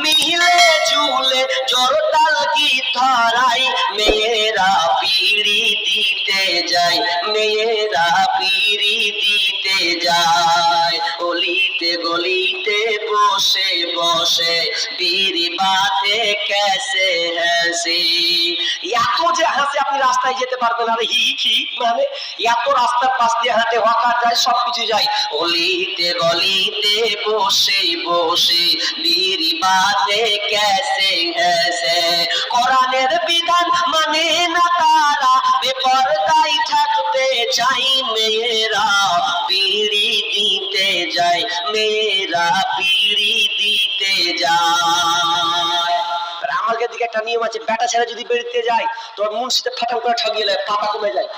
মিলে ঝুলে জোরতাল কি ধরাই মেয়েরা পিড়ি দিতে যায়, মেয়েরা পিড়ি দিতে যায়। অলিতে গলিতে বসে বসে বিড়ি বাঁধে कैसे हंसी। এত যে হাসি আপনি রাস্তায় যেতে পারবেন আর হি হি মানে এত রাস্তার পাশ দিয়ে হাঁটে হকার যায় সবকিছু যায়। অলিতে গলিতে বসে বসে বিড়ি বাঁধে कैसे हंसे। কোরআনের বিধান মানে না তারা বেপরদাই থাকতে চাই, মেয়েরা বিড়ি দিতে যায়, মেয়েরা বিড়ি দিতে যায়। আমাদের দিকে একটা নিয়ম আছে, বেটা ছেলে যদি বেরিতে যায় তোর মুন্সিতে ফাটাম করে ঠগিয়ে যায়, পাতা কমে যায়।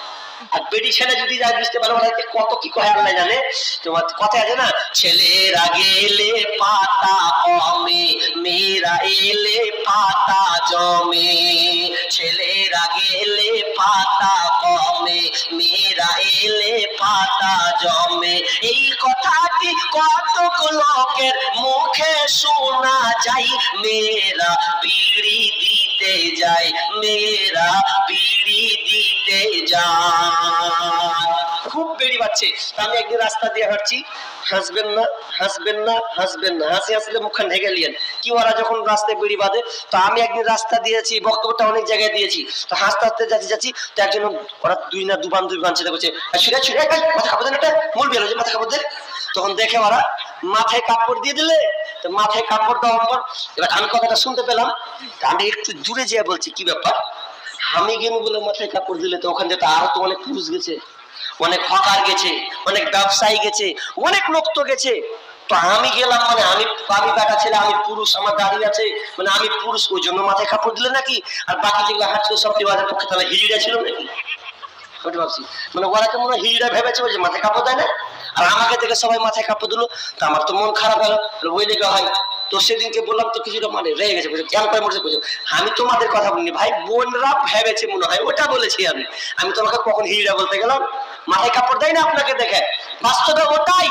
আর বেটি ছেলে যদি যায় বুঝতে পারো কত কি কয় আল্লাহ জানে। তোমার কথা আছে না, ছেলেরা গেলে পাতা কমে, মেয়েরা এলে পাতা জমে। ছেলেরা গেলে পাতা কমে, মেয়েরা এলে পাতা জমে। এই কথাটি কতক লোকের মুখে শোনা যায়, মেয়েরা বিড়ি দিতে যায়, মেয়েরা বিড়ি দিতে যায়। খুব বেড়ি বাচ্চে। আমি একদিন রাস্তা দিয়ে হাঁটছি, হাসবেন না হাসবেন না হাসবেন না, হাসি হাসলে মুখখান ঢেকে লিয়েন কি। ওরা যখন রাস্তায় বেড়ি বাঁধে, তো আমি একদিন রাস্তা দিয়েছি, বক্তব্যটা অনেক জায়গায় দিয়েছি, তো হাসতে হাসতে যাচ্ছি যাচ্ছি, তো একজন ওরা দুই না দু বান্ধবী বানছে দেখছে ছুড়ে ছুড়ে মাথা কাপড় দেন, একটা মূল বের হয়েছে মাথা কাপড় দেন। তখন দেখে ওরা মাথায় কাপড় দিয়ে দিলে, তো মাথায় কাপড় দেওয়ার পর এবার আমি কথাটা শুনতে পেলাম, আমি একটু দূরে যেয়ে বলছি কি ব্যাপার, আমি গেম বলে মাথায় কাপড় দিলে, তো ওখান থেকে আরো তো অনেক পুরুষ গেছে, অনেক হকার গেছে, অনেক ব্যবসায়ী গেছে, অনেক লোক তো গেছে। তো আমি গেলাম মানে আমি বেটা ছেলে, আমি পুরুষ, আমার দাঁড়িয়ে আছে মানে আমি পুরুষ, ওই জন্য মাথায় কাপড় দিলে নাকি? আর বাকি যেগুলো হাঁটছিল সব বিবাদের পক্ষে তাহলে হিজড়া ছিল নাকি? ওটা ভাবছি মানে ওরা কেমন হিজড়া ভেবেছে যে মাথায় কাপড় দেয় না, আর আমাকে দেখে সবাই মাথায় কাপড় দিল, তো আমার তো মন খারাপ হলো। ওই লেগে হয় তো সেদিনকে বললাম তো কিছুটা মানে রেগে গেছে, কেন করে মরছে বুঝো, আমি তোমাদের কথা বলিনি ভাই, বোনরা ভেবেছে মনে হয়, ওটা বলেছি আমি। আমি তোমাকে কখন হিজড়া বলতে গেলাম? মাথায় কাপড় দেয় না আপনাকে দেখে, বাস্তবে ওটাই।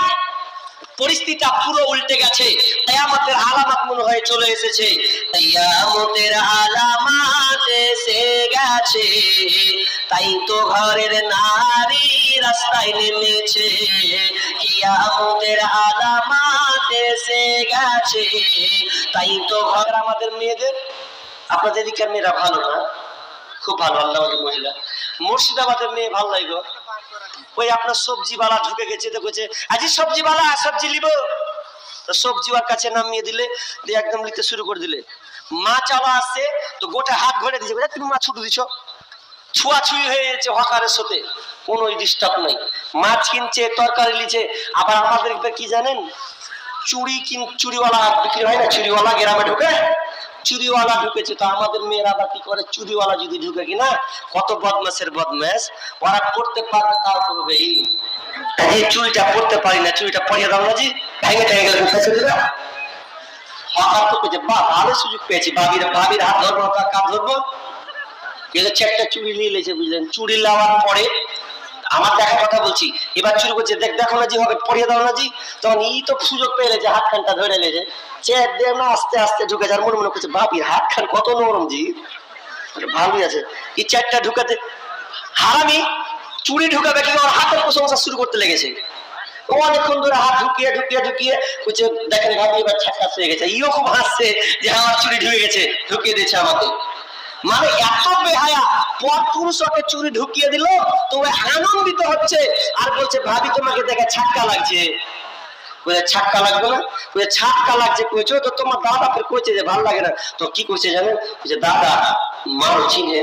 পরিস্থিতিটা পুরো উল্টে গেছে, কিয়ামতের আলামত মনে হয় চলে এসেছে, কিয়ামতের আলামত এসে গেছে, তাই তো ঘরের নারী রাস্তায় নেমেছে। কিয়ামতের আলামত এসে গেছে, তাই তো ঘর। আমাদের মেয়েদের, আপনাদের এদিকের মেয়েরা ভালো না? খুব ভালো, আল্লাহওয়ালি মহিলা। মুর্শিদাবাদের মেয়ে ভালো লাগলো, ওই আপনার সবজিওয়ালা ঢুকে গেছে, দেখছে আজি সবজিওয়ালা সবজি লিব, তো সবজিওয়ার কাছে নামিয়ে দিলে, দিয়ে একদম নিতে শুরু করে দিলে। মাছ আলা আসছে তো গোটা হাত ঘরে দিয়েছে, তুমি মাছ ছুটে দিছ, ছুঁয়াছুঁই হয়ে গেছে হকারের সাথে, কোনো ডিস্টার্ব নাই। মাছ কিনছে, তরকারি লিছে। আবার আমাদের কি জানেন, চুরিওয়ালা বিক্রি হয় না, চুরিওয়ালা গ্রামে ঢুকে, চুরিওয়ালা ঢুকেছে। তো আমাদের মেয়েরা বা কি করে, চুরিওয়ালা যদি ঢুকে কিনা, কত বদমাসের বদমাস, ওরা পড়তে পারবে তাও করবে, এই চুরিটা পড়তে পারি না, চুরিটা পড়িয়ে দাও না জি, ভেঙে টেঙে গেলে হকার তো পেয়েছে, বা ভালো সুযোগ পেয়েছি, ভাবির হাত ধরবো, তার কাপ ধরবো, একটা চুরি নিয়ে লেছে বুঝলেন। চুরি নেওয়ার পরে আমার দেখা কথা বলছি, এবার চুরি করছে, দেখো না জি হবে, পড়িয়ে দাও না জি। তখন ই তো সুযোগ পেয়ে যে হাত খানটা ধরে লেছে, চেয়ার দিয়ে না আস্তে আস্তে ঢুকে যার মনে মনে করছে ভাবির হাত খান কত নরম জি, ভালোই আছে। এই চারটা ঢুকাতে হারামি চুরি ঢুকাবে কি ওর হাতের প্রশংসা শুরু করতে লেগেছে। ও অনেকক্ষণ ধরে হাত ঢুকিয়ে ঢুকিয়ে ঢুকিয়ে বলছে দেখেন ভাবি এবার ছাক্কা হয়ে গেছে। ইও খুব হাসছে যে আমার চুরি ঢুকে গেছে, ঢুকিয়ে দিয়েছে আমাকে। মানে এত বেহায়া, পর পুরুষ ওকে চুরি ঢুকিয়ে দিল, তো আনন্দিত হচ্ছে আর বলছে ভাবি তোমাকে দেখে ছাক্কা লাগছে। বলে ছাক্কা লাগবে না? বলে ছাক্কা লাগছে কইছো তো তোমার দাদা ফের কইছে যে ভালো লাগে না। তো কি কইছে জানেন? যে দাদা মাল চিনে,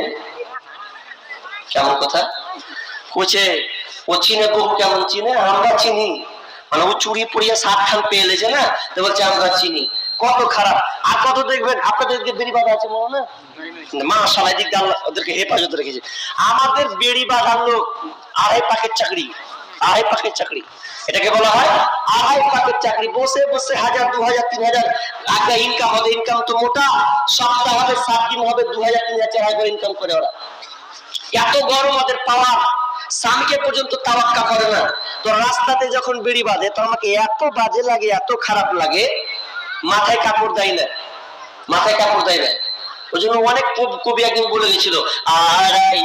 কেমন কথা কইছে, ও চিনে বহু কেমন চিনে, আমরা চিনি। মানে ও চুরি পড়িয়ে সাত খান পেয়ে এলেছে না, তো বলছে আমরা চিনি। কত খারাপ। আর কত দেখবেন আপনাদেরকে বেড়ি বাঁধা আছে মনে না, মাশাআল্লাহ দিক দিয়ে আল্লাহ ওদেরকে হেফাজত রেখেছে। আমাদের বেড়ি বাঁধার লোক আড়াই পাকের চাকরি, আড়াই পাকের চাকরি, এটাকে বলা হয় আড়াই পাকের চাকরি। বসে বসে 1000 2000 3000 আগে ইনকাম হবে, ইনকাম তো মোটা, সপ্তাহ হবে 7 দিন হবে 2000 3000 4000 করে ইনকাম করে ওরা। এত গরম ওদের পাওয়ার, স্বামীকে পর্যন্ত তাওয়াক্কা করে না। তো রাস্তাতে যখন বেড়ি বাঁধে তো আমাকে এত বাজে লাগে, এত খারাপ লাগে, মাথায় কাপড় দেয় না। মাথায় কাপড় দেয় না। ওই জন্য অনেক কবি একদিন বলে গেছিল, আড়াই